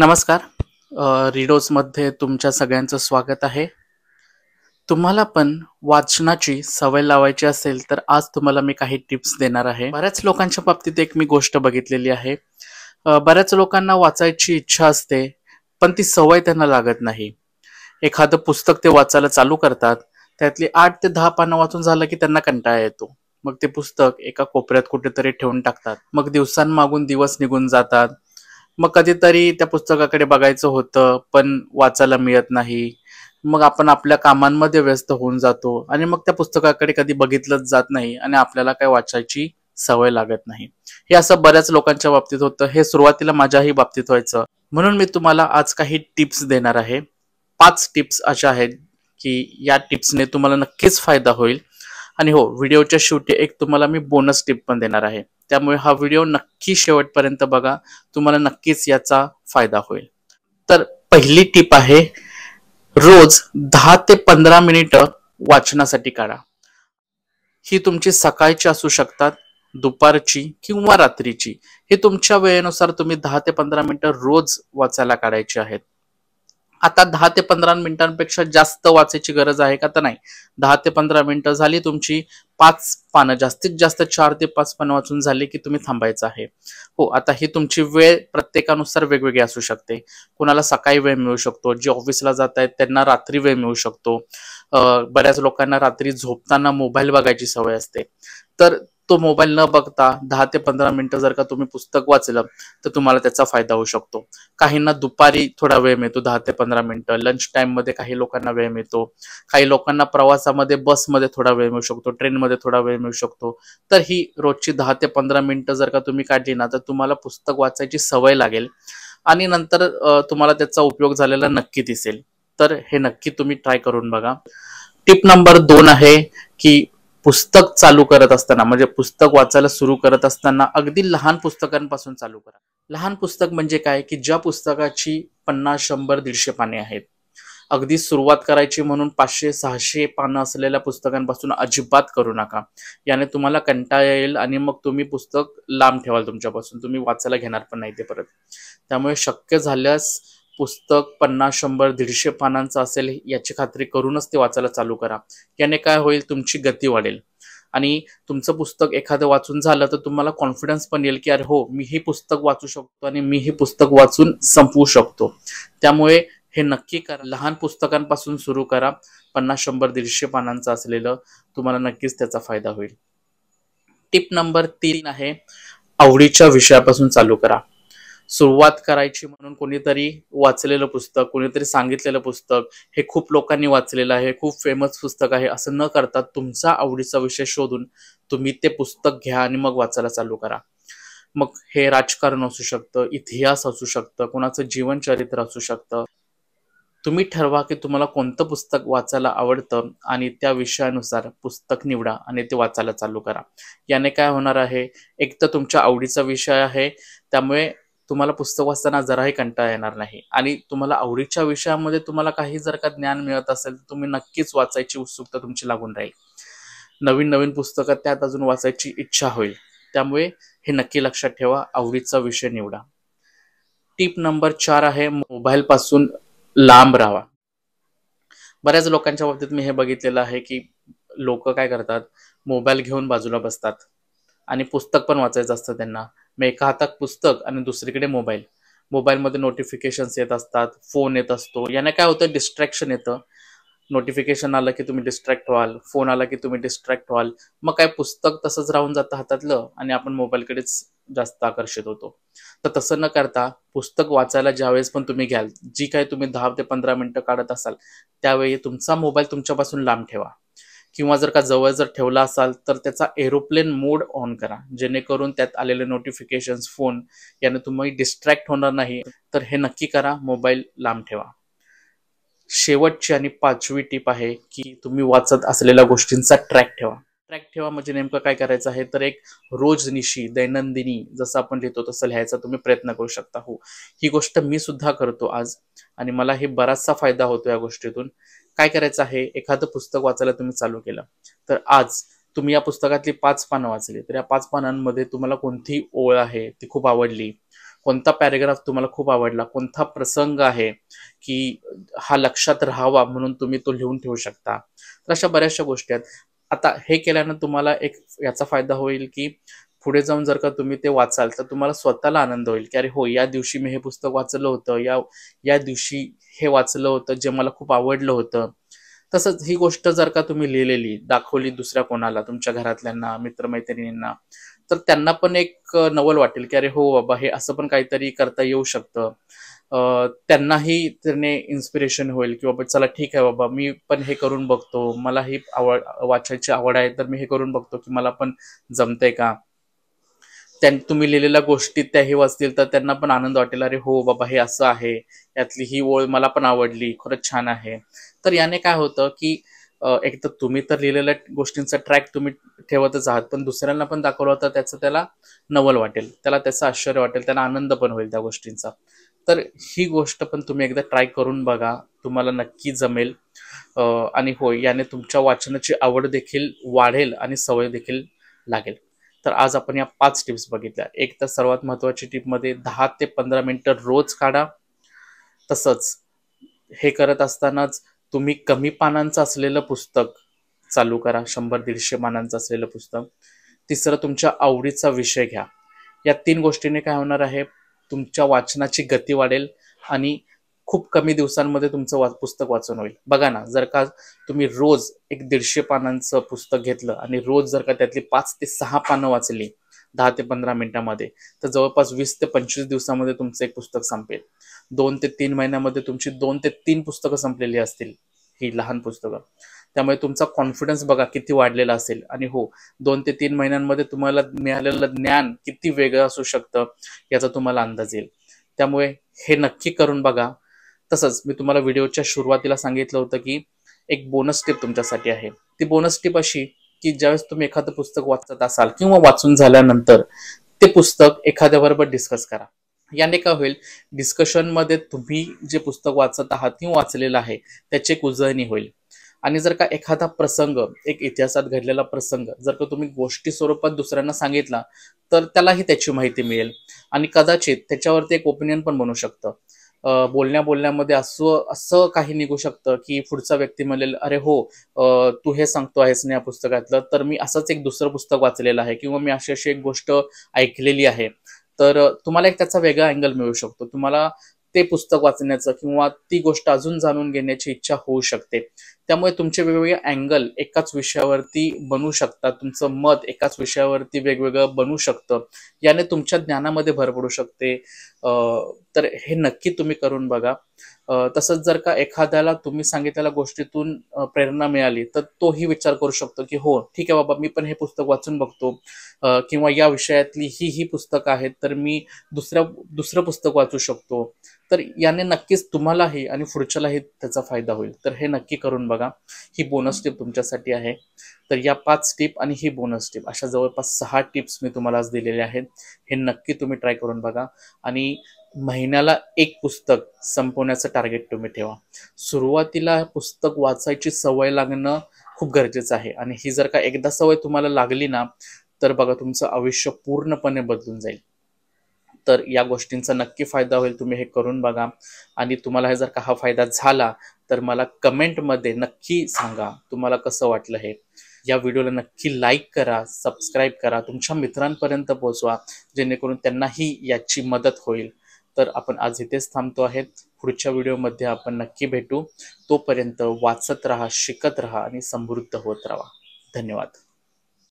नमस्कार. रीडोजमध्ये तुमच्या सगळ्यांचं स्वागत आहे. तुम्हाला पण वाचनाची सवय लावायची असेल तर आज तुम्हाला मी काही टिप्स देणार आहे. बऱ्याच लोकांच्या बाबतीत एक मी गोष्ट बघितलेली आहे. बऱ्याच लोकांना वाचायची इच्छा असते, पण ती सवय त्यांना लागत नाही. एखादं पुस्तक ते वाचायला चालू करतात, त्यातली 8 ते 10 पानं वाचून झालं की त्यांना कंटाळा येतो. मग ते पुस्तक एका कोपऱ्यात कुठेतरी ठेवून टाकतात. मग दिवसांमागून दिवस निघून जातात. मग कधीतरी त्या पुस्तकाकडे बघायचं होतं, पण वाचायला मिळत नाही. मग आपण आपल्या कामांमध्ये व्यस्त होऊन जातो आणि मग त्या पुस्तकाकडे कधी बघितलंच जात नाही आणि आपल्याला काय वाचायची सवय लागत नाही. हे असं बऱ्याच लोकांच्या बाबतीत होतं. हे सुरुवातीला माझ्याही बाबतीत व्हायचं. म्हणून मी तुम्हाला आज काही टिप्स देणार आहे. 5 टिप्स अशा आहेत की या टिप्सने तुम्हाला नक्कीच फायदा होईल. आणि हो, व्हिडिओच्या शेवटी एक तुम्हाला मी बोनस टिप पण देणार आहे. त्यामुळे हा व्हिडिओ नक्की शेवटपर्यंत बघा. तुम्हाला नक्कीच याचा फायदा होईल. तर पहिली टिप आहे, रोज 10 ते 15 मिनिटं वाचनासाठी काढा. ही तुमची सकाळची असू शकतात, दुपारची किंवा रात्रीची. हे तुमच्या वेळेनुसार तुम्ही 10 ते 15 मिनिटं रोज वाचायला काढायची आहेत. आता 10 ते 15 मिनिटांपेक्षा जास्त वाचायची गरज आहे का? तर नाही. 10 ते 15 मिनिटं झाली तुमची, 5 पानं, जास्तीत जास्त 4 ते 5 पानं वाचून झाली की तुम्ही थांबायचं आहे. हो, आता ही तुमची वेळ प्रत्येकानुसार वेगवेगळी असू शकते. कुणाला सकाळी वेळ मिळू शकतो, जे ऑफिसला जात आहेत त्यांना रात्री वेळ मिळू शकतो. बऱ्याच लोकांना रात्री झोपताना मोबाईल बघायची सवय असते. तर तो मोबाईल न बघता 10 ते 15 मिनिटं जर का तुम्ही पुस्तक वाचलं तर तुम्हाला त्याचा फायदा होऊ शकतो. काहींना दुपारी थोडा वेळ मिळतो, 10 ते 15 मिनिटं. लंच टाइम मध्ये काही लोकांना वेळ मिळतो. काही लोकांना प्रवासामध्ये बसमध्ये थोडा वेळ मिळू शकतो, ट्रेनमध्ये थोडा वेळ मिळू शकतो. तर ही रोजची 10 ते 15 मिनिटं जर का तुम्ही काढली ना, तर तुम्हाला पुस्तक वाचायची सवय लागेल आणि नंतर तुम्हाला त्याचा उपयोग झालेला नक्की दिसेल. तर हे नक्की तुम्ही ट्राय करून बघा. टिप नंबर 2 आहे की पुस्तक चालू करत असताना, म्हणजे पुस्तक वाचायला सुरू करत असताना अगदी लहान पुस्तकांपासून चालू करा. लहान पुस्तक म्हणजे काय, की ज्या पुस्तकाची 50, 100, 150 पाने आहेत. अगदी सुरुवात करायची म्हणून 500, 600 पानं असलेल्या पुस्तकांपासून अजिबात करू नका. याने तुम्हाला कंटाळा येईल आणि मग तुम्ही पुस्तक लांब ठेवाल तुमच्यापासून. तुम्ही वाचायला घेणार पण नाही ते परत. त्यामुळे शक्य झाल्यास पुस्तक 50, 100, 150 पानांचं असेल याची खात्री करूनच ते वाचायला चालू करा. याने काय होईल, तुमची गती वाढेल आणि तुमचं पुस्तक एखादं वाचून झालं तर तुम्हाला कॉन्फिडन्स पण येईल की अरे हो, मी हे पुस्तक वाचू शकतो आणि मी हे पुस्तक वाचून संपवू शकतो. त्यामुळे हे नक्की करा. लहान पुस्तकांपासून सुरू करा. 50, 100, 150 पानांचं असलेलं. तुम्हाला नक्कीच त्याचा फायदा होईल. टिप नंबर 3 आहे, आवडीच्या विषयापासून चालू करा. सुरुवात करायची म्हणून कोणीतरी वाचलेलं पुस्तक, कोणीतरी सांगितलेलं पुस्तक, हे खूप लोकांनी वाचलेलं आहे, खूप फेमस पुस्तक आहे, असं न करता तुमचा आवडीचा विषय शोधून तुम्ही ते पुस्तक घ्या आणि मग वाचायला चालू करा. मग हे राजकारण असू शकतं, इतिहास असू शकतं, कोणाचं जीवनचरित्र असू शकतं. तुम्ही ठरवा की तुम्हाला कोणतं पुस्तक वाचायला आवडतं आणि त्या विषयानुसार पुस्तक निवडा आणि ते वाचायला चालू करा. याने काय होणार आहे, एक तर तुमच्या आवडीचा विषय आहे, त्यामुळे तुम्हाला पुस्तक वाचताना जराही कंटाळा येणार नाही आणि तुम्हाला आवडीच्या विषयामध्ये तुम्हाला काही जर का ज्ञान मिळत असेल तर तुम्ही नक्कीच वाचायची उत्सुकता तुमची लागून राहील. नवीन नवीन पुस्तकं त्यात अजून वाचायची इच्छा होईल. त्यामुळे हे नक्की लक्षात ठेवा, आवडीचा विषय निवडा. टिप नंबर 4 आहे, मोबाईल पासून लांब राहा. बऱ्याच लोकांच्या बाबतीत मी हे बघितलेलं आहे की लोक काय करतात, मोबाईल घेऊन बाजूला बसतात आणि पुस्तक पण वाचायचं असतं त्यांना. मग एका हातात पुस्तक आणि दुसरीकडे मोबाईल. मोबाईलमध्ये नोटिफिकेशन्स येत असतात, फोन येत असतो. याने काय होतं, डिस्ट्रॅक्शन येतं. नोटिफिकेशन आलं की तुम्ही डिस्ट्रॅक्ट व्हाल, फोन आला की तुम्ही डिस्ट्रॅक्ट व्हाल. मग काय, पुस्तक तसंच राहून जातं हातातलं आणि आपण मोबाईलकडेच जास्त आकर्षित होतो. तर तसं न करता पुस्तक वाचायला ज्यावेळेस पण तुम्ही घ्याल, जी काय तुम्ही 10 ते 15 मिनिटं काढत असाल, त्यावेळी तुमचा मोबाईल तुमच्यापासून लांब ठेवा. किंवा जर का जवळ जर ठेवला असाल तर त्याचा एरोप्लेन मोड ऑन करा, जेणेकरून त्यात आलेले नोटिफिकेशन्स, फोन याने तुम्ही डिस्ट्रॅक्ट होणार नाही. तर हे नक्की करा, मोबाईल लांब ठेवा. शेवटची आणि 5वी टिप आहे की तुम्ही वाचत असलेल्या गोष्टींचा ट्रॅक ठेवा. ट्रॅक ठेवा म्हणजे नेमकं काय करायचं आहे, तर एक रोजनिशी, दैनंदिनी जसं आपण लिहितो तसं लिहायचा तुम्ही प्रयत्न करू शकता. हो, ही गोष्ट मी सुद्धा करतो आज आणि मला हे बराचसा फायदा होतो या गोष्टीतून. काय करायचं आहे, एखादं पुस्तक वाचायला तुम्ही चालू केलं तर आज तुम्ही या पुस्तकातली 5 पानं वाचली तर या 5 पानांमध्ये तुम्हाला कोणती ओळ आहे ती खूप आवडली, कोणता पॅरेग्राफ तुम्हाला खूप आवडला, कोणता प्रसंग आहे की हा लक्षात राहावा म्हणून तुम्ही तो लिहून ठेवू शकता. तर अशा बऱ्याचशा गोष्टी आहेत. आता हे केल्यानं तुम्हाला एक याचा फायदा होईल की पुढे जाऊन जर का तुम्ही ते वाचाल तर तुम्हाला स्वतःला आनंद होईल की अरे हो, या दिवशी मी हे पुस्तक वाचलं होतं, या या दिवशी हे वाचलं होतं जे मला खूप आवडलं होतं. तसंच ही गोष्ट जर का तुम्ही लिहिलेली, दाखवली दुसऱ्या कोणाला, तुमच्या घरातल्यांना, मित्रमैत्रिणींना, तर त्यांना पण एक नवल वाटेल की अरे हो बाबा, हे असं पण काहीतरी करता येऊ शकतं. त्यांनाही त्याने इन्स्पिरेशन होईल की बाबा चला ठीक आहे बाबा, मी पण हे करून बघतो. मला ही वाचायची आवड आहे, तर मी हे करून बघतो की मला पण जमतंय का? तुम्ही लिहिलेल्या गोष्टी त्याही वाचतील तर त्यांना पण आनंद वाटेल, अरे हो बाबा हे असं आहे, यातली ही ओळ मला पण आवडली, खरंच छान आहे. तर याने काय होतं की एक तर तुम्ही तर लिहिलेल्या गोष्टींचा ट्रॅक तुम्ही ठेवतच आहात, पण दुसऱ्यांना पण दाखवलं तर त्याचं त्याला नवल वाटेल, त्याला त्याचं आश्चर्य वाटेल, त्याला आनंद पण होईल त्या गोष्टींचा. तर ही गोष्ट पण तुम्ही एकदा ट्राय करून बघा, तुम्हाला नक्की जमेल. आणि होय, याने तुमच्या वाचनाची आवड देखील वाढेल आणि सवय देखील लागेल. तर आज आपण या 5 टिप्स बघितल्या. एक तर सर्वात महत्त्वाची टिपमध्ये 10 ते 15 मिनिटं रोज काढा. तसंच हे करत असतानाच तुम्ही कमी पानांचं असलेलं पुस्तक चालू करा, 100-150 पानांचं असलेलं पुस्तक. तिसरं, तुमच्या आवडीचा विषय घ्या. या 3 गोष्टींनी काय होणार आहे, तुमच्या वाचनाची गती वाढेल आणि खूप कमी दिवसांमध्ये तुमचं पुस्तक वाचून होईल. बघा ना, जर का तुम्ही रोज एक 150 पानांचं पुस्तक घेतलं आणि रोज जर का त्यातली 5 ते 6 पानं वाचली 10 ते 15 मिनिटांमध्ये, तर जवळपास 20 ते 25 दिवसामध्ये तुमचं एक पुस्तक संपेल. 2 ते 3 महिन्यामध्ये तुमची 2 ते 3 पुस्तकं संपलेली असतील, ही लहान पुस्तकं. त्यामुळे तुमचा कॉन्फिडन्स बघा किती वाढलेला असेल. आणि हो, 2 ते 3 महिन्यांमध्ये तुम्हाला मिळालेलं ज्ञान किती वेगळं असू शकतं याचा तुम्हाला अंदाज येईल. त्यामुळे हे नक्की करून बघा. तसंच मी तुम्हाला व्हिडिओच्या सुरुवातीला सांगितलं होतं की एक बोनस टिप तुमच्यासाठी आहे. ती बोनस टिप अशी की ज्यावेळेस तुम्ही एखादं पुस्तक वाचत असाल किंवा वाचून झाल्यानंतर ते पुस्तक एखाद्याबरोबर डिस्कस करा. याने काय होईल, डिस्कशनमध्ये तुम्ही जे पुस्तक वाचत आहात किंवा वाचलेलं आहे त्याची एक उजळणी होईल. आणि जर का एखादा प्रसंग, एक इतिहासात घडलेला प्रसंग जर का तुम्ही गोष्टी स्वरूपात दुसऱ्यांना सांगितला तर त्यालाही त्याची माहिती मिळेल आणि कदाचित त्याच्यावरती एक ओपिनियन पण बनू शकतं. बोलण्यामध्ये असं असं काही निघू शकतं की पुढचा व्यक्ती म्हणेल, अरे हो, तू हे सांगतो आहेस ना या पुस्तकातलं, तर मी असंच एक दुसरं पुस्तक वाचलेलं आहे किंवा मी अशी अशी एक गोष्ट ऐकलेली आहे. तर तुम्हाला एक त्याचा वेगळा अँगल मिळू शकतो. तुम्हाला ते पुस्तक वाचण्याचं किंवा ती गोष्ट अजून जाणून घेण्याची इच्छा होऊ शकते. त्यामुळे तुमचे वेगवेगळे अँगल एकाच विषयावरती बनू शकतात. तुमचं मत एकाच विषयावरती वेगवेगळं बनू शकतं. याने तुमच्या ज्ञानामध्ये भर पडू शकते. तर हे नक्की तुम्ही करून बघा. तसंच जर का एखाद्याला तुम्ही सांगितलेल्या गोष्टीतून प्रेरणा मिळाली तर तोही विचार करू शकतो की हो ठीक आहे बाबा, मी पण हे पुस्तक वाचून बघतो, किंवा या विषयातली ही पुस्तकं आहेत तर मी दुसरं पुस्तक वाचू शकतो. तर याने नक्कीच तुम्हालाही आणि पुढच्यालाही त्याचा फायदा होईल. तर हे नक्की करून बघा. ही बोनस टिप तुमच्यासाठी आहे. तर या 5 टिप आणि ही बोनस टिप अशा जवळपास 6 टिप्स मी तुम्हाला आज दिलेले आहेत. हे नक्की तुम्ही ट्राय करून बघा आणि महिन्याला 1 पुस्तक संपवण्याचं टार्गेट तुम्ही ठेवा. सुरुवातीला पुस्तक वाचायची सवय लागणं खूप गरजेचं आहे आणि ही जर का एकदा सवय तुम्हाला लागली ना, तर बघा तुमचं आयुष्य पूर्णपणे बदलून जाईल. तर या गोष्टींचा नक्की फायदा होईल. तुम्ही हे करून बघा आणि तुम्हाला हे जर का हा फायदा झाला तर मला कमेंटमध्ये नक्की सांगा तुम्हाला कसं वाटलं हे. या व्हिडिओला नक्की लाईक करा, सबस्क्राईब करा, तुमच्या मित्रांपर्यंत पोहोचवा जेणेकरून त्यांनाही याची मदत होईल. तर आपण आज इथेच थांबतो आहेत. पुढच्या व्हिडिओमध्ये आपण नक्की भेटू. तोपर्यंत वाचत राहा, शिकत राहा आणि समृद्ध होत राहा. धन्यवाद.